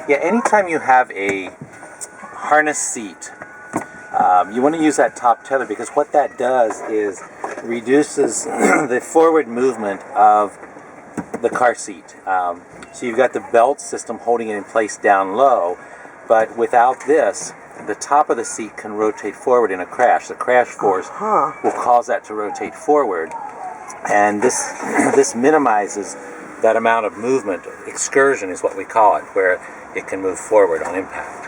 Yeah, anytime you have a harness seat, you want to use that top tether, because what that does is reduces the forward movement of the car seat. So you've got the belt system holding it in place down low, but without this, the top of the seat can rotate forward in a crash. The crash force will cause that to rotate forward, and this minimizes that amount of movement. Excursion is what we call it, where it can move forward on impact.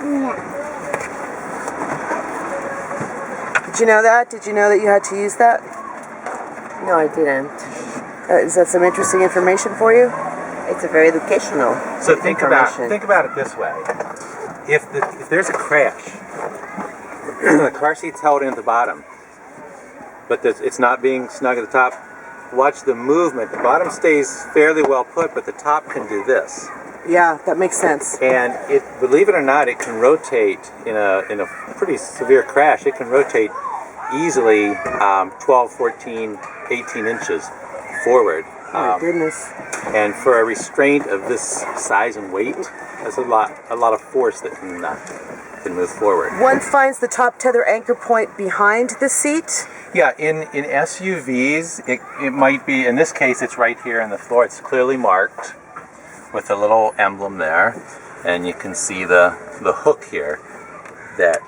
Yeah. Did you know that? Did you know that you had to use that? No, I didn't. Is that some interesting information for you? It's a very educational. So think about it this way: if there's a crash, the car seat's held in at the bottom, but it's not being snug at the top. Watch the movement. The bottom stays fairly well put, but the top can do this. Yeah, that makes sense. And believe it or not, it can rotate in a pretty severe crash. It can rotate easily 12, 14, 18 inches forward. Oh my goodness. And for a restraint of this size and weight, there's a lot of force that can move forward. One finds the top tether anchor point behind the seat? Yeah, in SUVs, it might be, in this case, it's right here in the floor. It's clearly marked with a little emblem there, and you can see the hook here that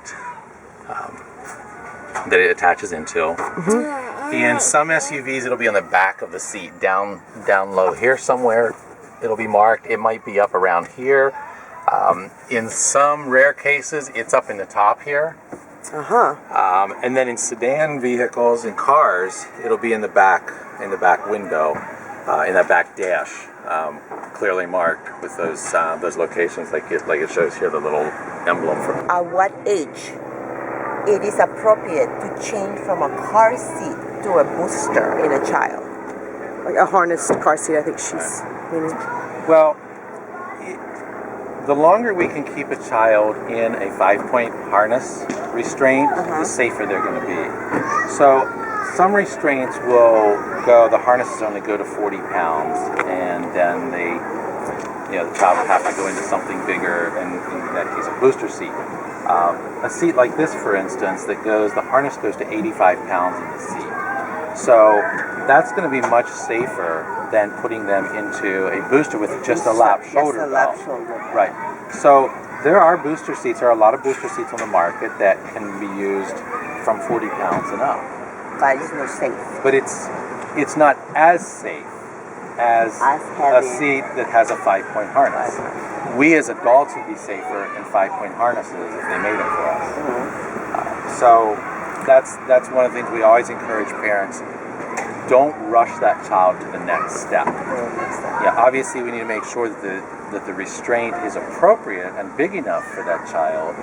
it attaches into. Mm-hmm. In some SUVs, it'll be on the back of the seat, down low here somewhere. It'll be marked. It might be up around here. In some rare cases, it's up in the top here. And then in sedan vehicles and cars, it'll be in the back window, in that back dash, clearly marked with those locations, like it shows here, the little emblem from. At what age it is appropriate to change from a car seat to a booster in a child? Like a harnessed car seat, I think she's meaning. Well, the longer we can keep a child in a 5-point harness restraint, the safer they're going to be. So some restraints will go, the harnesses only go to 40 pounds, and then the child will have to go into something bigger, and in that case, a booster seat. A seat like this, for instance, the harness goes to 85 pounds in the seat. So that's going to be much safer than putting them into a booster with just a lap shoulder belt. Right. So there are booster seats. There are a lot of booster seats on the market that can be used from 40 pounds and up. But it's not safe. But it's not as safe as a seat that has a 5-point harness. We as adults would be safer in 5-point harnesses if they made them for us. So that's one of the things we always encourage parents. Don't rush that child to the next step. Yeah, obviously we need to make sure that the restraint is appropriate and big enough for that child.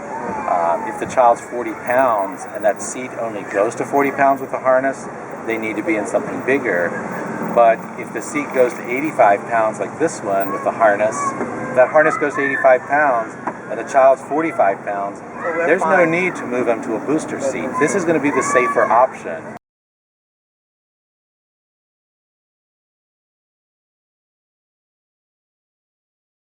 If the child's 40 pounds and that seat only goes to 40 pounds with the harness, they need to be in something bigger. But if the seat goes to 85 pounds like this one with the harness, that harness goes to 85 pounds and the child's 45 pounds, there's no need to move them to a booster seat. This is going to be the safer option.